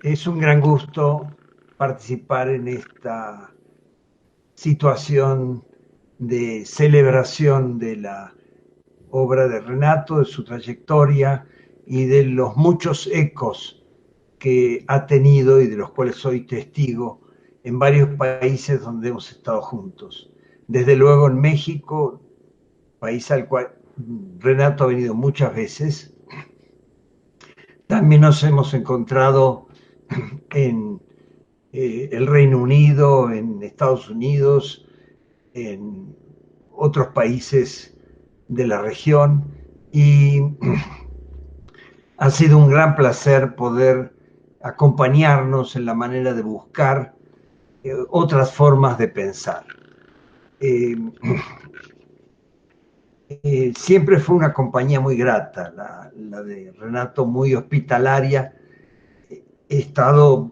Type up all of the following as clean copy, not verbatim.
Es un gran gusto participar en esta situación de celebración de la obra de Renato, de su trayectoria y de los muchos ecos que ha tenido y de los cuales soy testigo en varios países donde hemos estado juntos. Desde luego en México, país al cual Renato ha venido muchas veces. También nos hemos encontrado en el Reino Unido, en Estados Unidos, en otros países de la región y ha sido un gran placer poder acompañarnos en la manera de buscar otras formas de pensar. Eh, Siempre fue una compañía muy grata, la de Renato, muy hospitalaria. He estado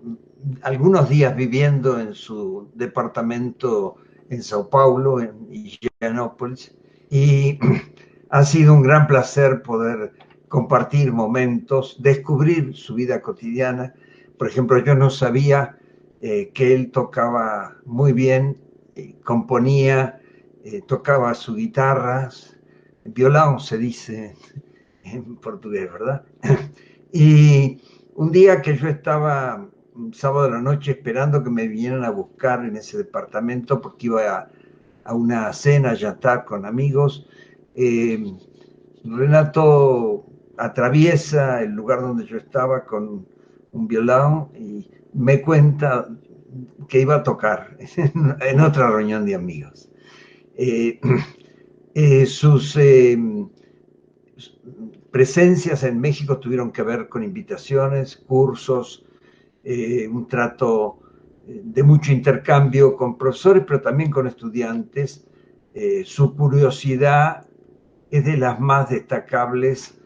algunos días viviendo en su departamento en Sao Paulo, en Higienópolis, y ha sido un gran placer poder compartir momentos, descubrir su vida cotidiana. Por ejemplo, yo no sabía que él tocaba muy bien, componía, tocaba su guitarra, violão se dice en portugués, ¿verdad? Y un día que yo estaba un sábado de la noche esperando que me vinieran a buscar en ese departamento porque iba a una cena, a jantar con amigos, eh, Renato atraviesa el lugar donde yo estaba con un violón y me cuenta que iba a tocar en otra reunión de amigos. Eh, sus presencias en México tuvieron que ver con invitaciones, cursos, un trato de mucho intercambio con profesores, pero también con estudiantes. Su curiosidad es de las más destacables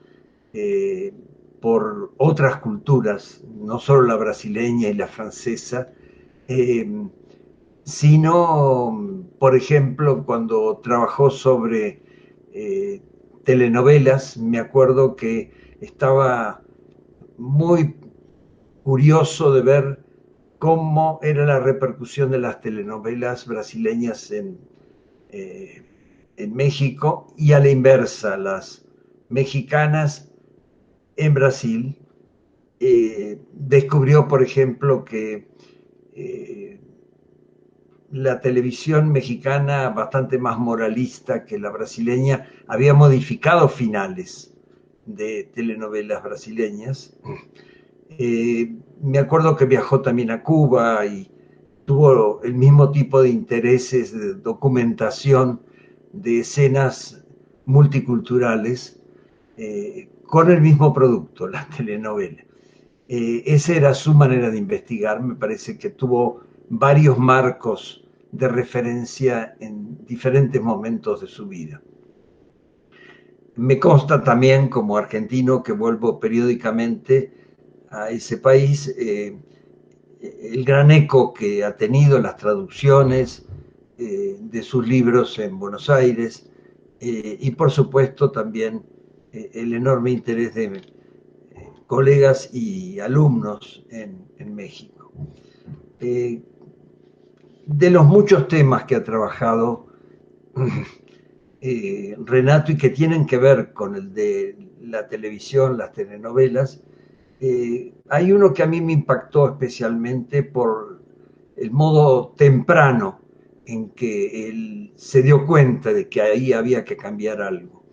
eh, por otras culturas, no solo la brasileña y la francesa, eh, sino, por ejemplo, cuando trabajó sobre telenovelas, me acuerdo que estaba muy curioso de ver cómo era la repercusión de las telenovelas brasileñas eh, en México y a la inversa, las mexicanas en Brasil. Descubrió, por ejemplo, que eh, la televisión mexicana, bastante más moralista que la brasileña, había modificado finales de telenovelas brasileñas. Me acuerdo que viajó también a Cuba y tuvo el mismo tipo de intereses de documentación de escenas multiculturales con el mismo producto, la telenovela. Esa era su manera de investigar, me parece que tuvo varios marcos de referencia en diferentes momentos de su vida. Me consta también como argentino que vuelvo periódicamente a ese país, el gran eco que ha tenido las traducciones de sus libros en Buenos Aires y por supuesto también el enorme interés de colegas y alumnos en México. Eh, de los muchos temas que ha trabajado Renato y que tienen que ver con el de la televisión, las telenovelas, hay uno que a mí me impactó especialmente por el modo temprano en que él se dio cuenta de que ahí había que cambiar algo.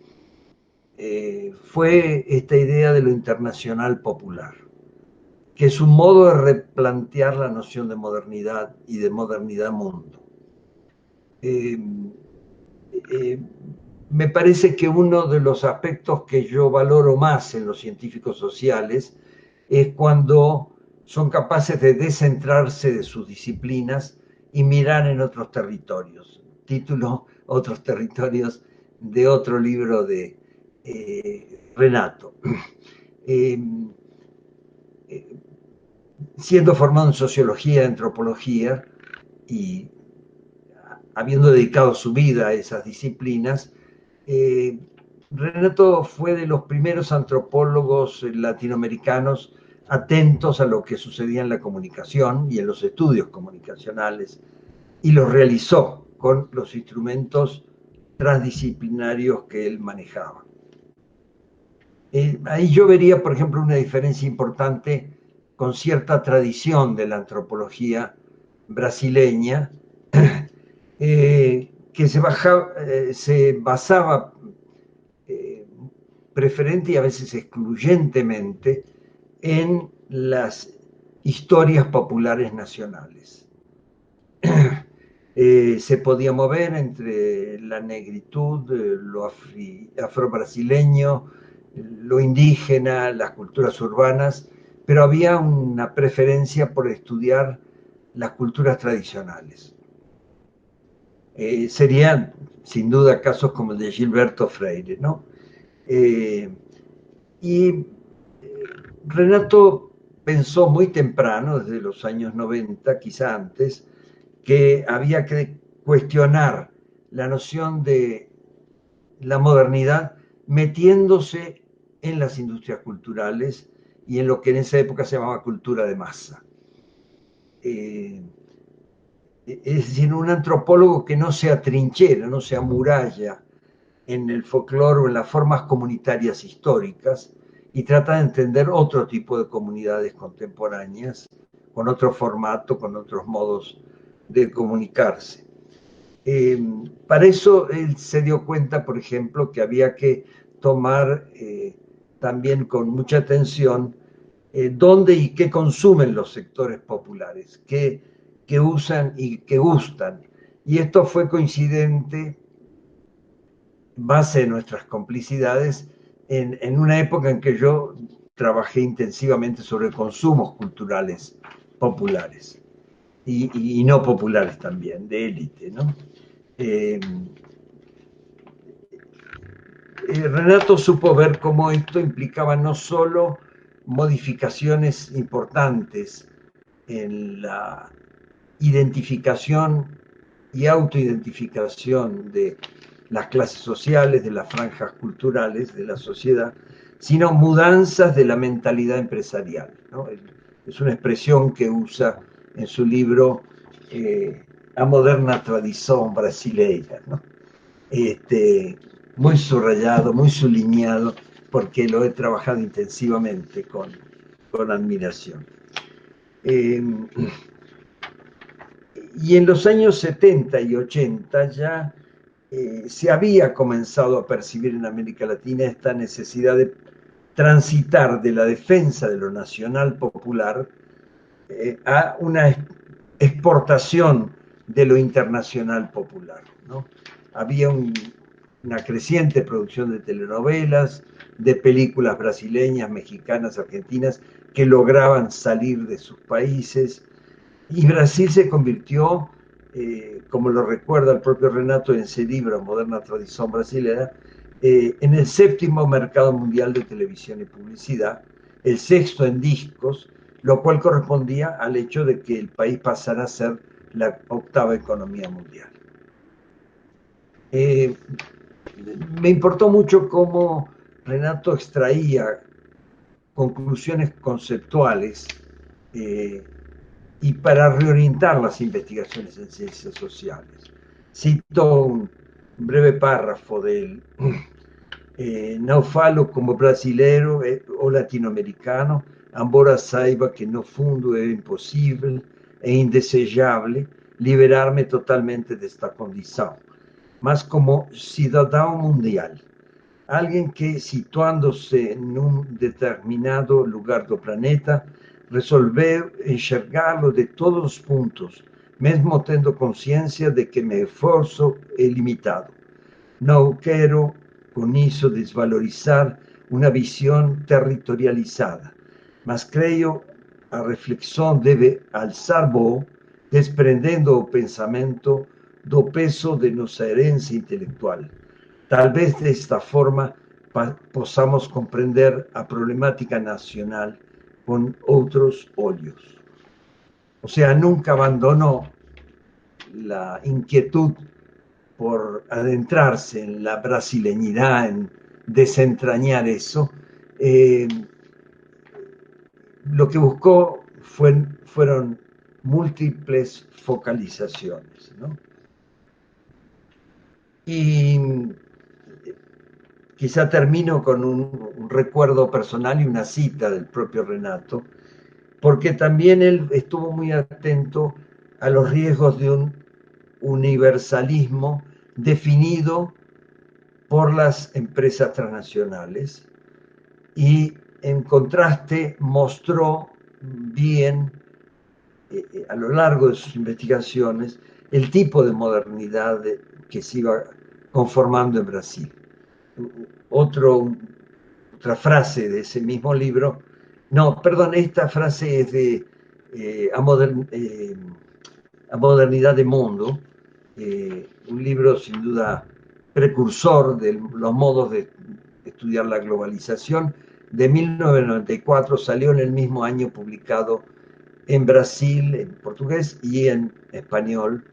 Fue esta idea de lo internacional popular, que es un modo de replantear la noción de modernidad y de modernidad mundo. Eh, eh, Me parece que uno de los aspectos que yo valoro más en los científicos sociales es cuando son capaces de descentrarse de sus disciplinas y mirar en otros territorios. Título, Otros territorios, de otro libro de Renato. Eh, eh, Siendo formado en sociología, antropología y habiendo dedicado su vida a esas disciplinas, Renato fue de los primeros antropólogos latinoamericanos atentos a lo que sucedía en la comunicación y en los estudios comunicacionales, y los realizó con los instrumentos transdisciplinarios que él manejaba. Ahí yo vería, por ejemplo, una diferencia importante con cierta tradición de la antropología brasileña, que se basaba preferente y a veces excluyentemente en las historias populares nacionales. Se podía mover entre la negritud, lo afro-brasileño, lo indígena, las culturas urbanas, pero había una preferencia por estudiar las culturas tradicionales. Serían, sin duda, casos como el de Gilberto Freire, ¿no? Y Renato pensó muy temprano, desde los años 90, quizá antes, que había que cuestionar la noción de la modernidad metiéndose en las industrias culturales y en lo que en esa época se llamaba cultura de masa. Es decir, un antropólogo que no se atrinchera, no se amuralla en el folclore o en las formas comunitarias históricas y trata de entender otro tipo de comunidades contemporáneas, con otro formato, con otros modos de comunicarse. Para eso él se dio cuenta, por ejemplo, que había que tomar también con mucha atención dónde y qué consumen los sectores populares, qué usan y qué gustan. Y esto fue coincidente, base de nuestras complicidades, en una época en que yo trabajé intensivamente sobre consumos culturales populares y no populares también, de élite, ¿no? Renato supo ver cómo esto implicaba no solo modificaciones importantes en la identificación y autoidentificación de las clases sociales, de las franjas culturales de la sociedad, sino mudanzas de la mentalidad empresarial, ¿no? Es una expresión que usa en su libro A Moderna Tradición Brasileira, ¿no? Muy subrayado, muy sublineado, porque lo he trabajado intensivamente con admiración. Y en los años 70 y 80 ya se había comenzado a percibir en América Latina esta necesidad de transitar de la defensa de lo nacional popular a una exportación de lo internacional popular, ¿no? Había una creciente producción de telenovelas, de películas brasileñas, mexicanas, argentinas, que lograban salir de sus países, y Brasil se convirtió, como lo recuerda el propio Renato en ese libro, Moderna Tradición Brasileña, en el séptimo mercado mundial de televisión y publicidad, el sexto en discos, lo cual correspondía al hecho de que el país pasara a ser la octava economía mundial. Me importó mucho cómo Renato extraía conclusiones conceptuales y para reorientar las investigaciones en ciencias sociales. Cito un breve párrafo de él. Não falo como brasileiro ou latino-americano, embora saiba que no fundo é impossível e indesejável liberar-me totalmente desta condição, mas como cidadão mundial, alguém que, situando-se num determinado lugar do planeta, resolveu enxergá-lo de todos os pontos, mesmo tendo consciência de que meu esforço é limitado. Não quero, com isso, desvalorizar uma visão territorializada, mas creio a reflexão deve alçar voo, desprendendo o pensamento do peso de nossa herança intelectual. Talvez desta forma possamos compreender a problemática nacional con otros olhos. O sea, nunca abandonó la inquietud por adentrarse en la brasileñidad, en desentrañar eso, lo que buscó fueron múltiples focalizaciones, ¿no? Y quizá termino con un recuerdo personal y una cita del propio Renato, porque también él estuvo muy atento a los riesgos de un universalismo definido por las empresas transnacionales y en contraste mostró bien a lo largo de sus investigaciones el tipo de modernidad que se iba conformando en Brasil. Otra frase de ese mismo libro, no, perdón, esta frase es de A Modernidad de Mundo, un libro sin duda precursor de los modos de estudiar la globalización, de 1994, salió en el mismo año publicado en Brasil, en portugués y en español.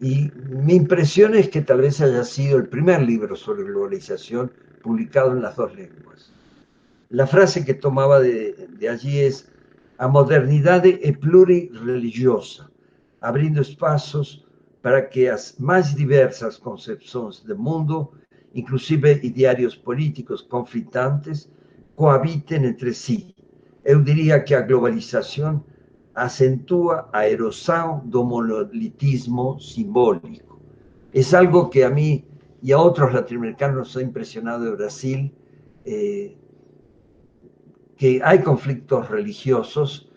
Y mi impresión es que tal vez haya sido el primer libro sobre globalización publicado en las dos lenguas. La frase que tomaba de allí es a modernidade é plurireligiosa, abrindo espaços para que as mais diversas concepções do mundo, inclusive ideários políticos conflitantes, cohabitem entre si. Eu diria que a globalización acentúa a erosão do monolitismo simbólico. Es algo que a mí y a otros latinoamericanos nos ha impresionado de Brasil, que hay conflictos religiosos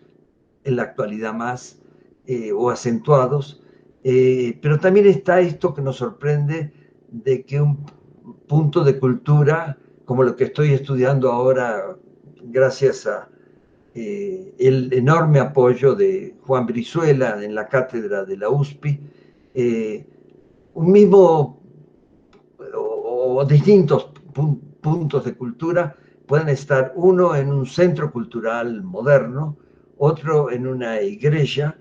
en la actualidad más o acentuados, pero también está esto que nos sorprende de que un punto de cultura como lo que estoy estudiando ahora gracias a el enorme apoyo de Juan Brizuela en la cátedra de la USPI, un mismo o distintos puntos de cultura pueden estar uno en un centro cultural moderno, otro en una iglesia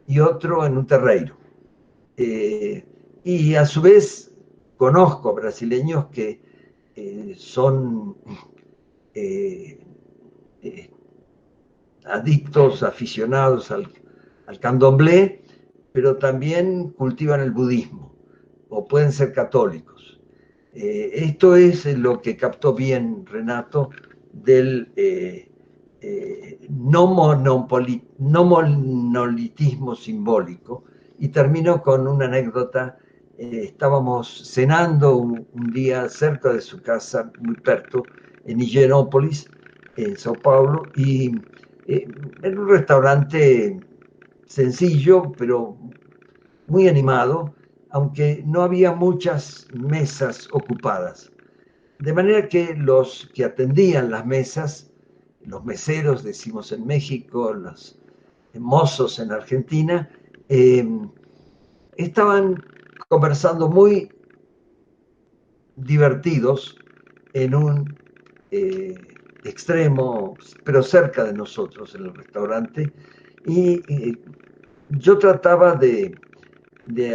y otro en un terreiro. Y a su vez conozco brasileños que son adictos, aficionados al candomblé, pero también cultivan el budismo o pueden ser católicos. Esto es lo que captó bien Renato del no monolitismo simbólico. Y termino con una anécdota. Estábamos cenando un día cerca de su casa, muy perto, en Higienópolis, en Sao Paulo, y en un restaurante sencillo, pero muy animado, aunque no había muchas mesas ocupadas. De manera que los que atendían las mesas, los meseros, decimos en México, los mozos en Argentina, estaban conversando muy divertidos en un extremo, pero cerca de nosotros, en el restaurante, y yo trataba de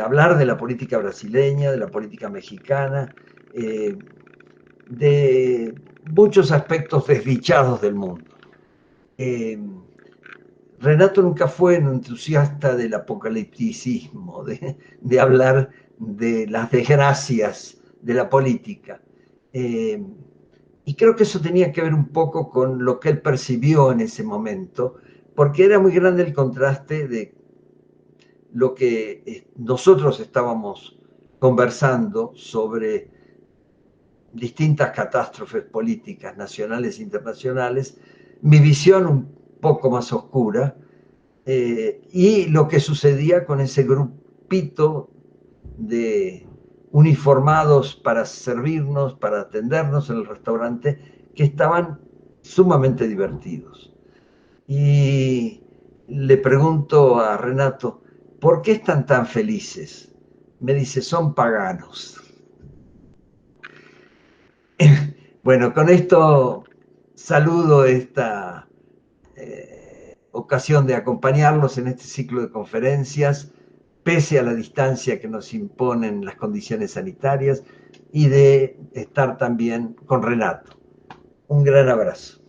hablar de la política brasileña, de la política mexicana, de muchos aspectos desdichados del mundo. Renato nunca fue un entusiasta del apocalipticismo, de hablar de las desgracias de la política. Y creo que eso tenía que ver un poco con lo que él percibió en ese momento, porque era muy grande el contraste de lo que nosotros estábamos conversando sobre distintas catástrofes políticas nacionales e internacionales, mi visión un poco más oscura, y lo que sucedía con ese grupito de uniformados para servirnos, para atendernos en el restaurante, que estaban sumamente divertidos. Y le pregunto a Renato, ¿por qué están tan felices? Me dice, son paganos. Bueno, con esto saludo esta ocasión de acompañarlos en este ciclo de conferencias, pese a la distancia que nos imponen las condiciones sanitarias, y de estar también con Renato. Un gran abrazo.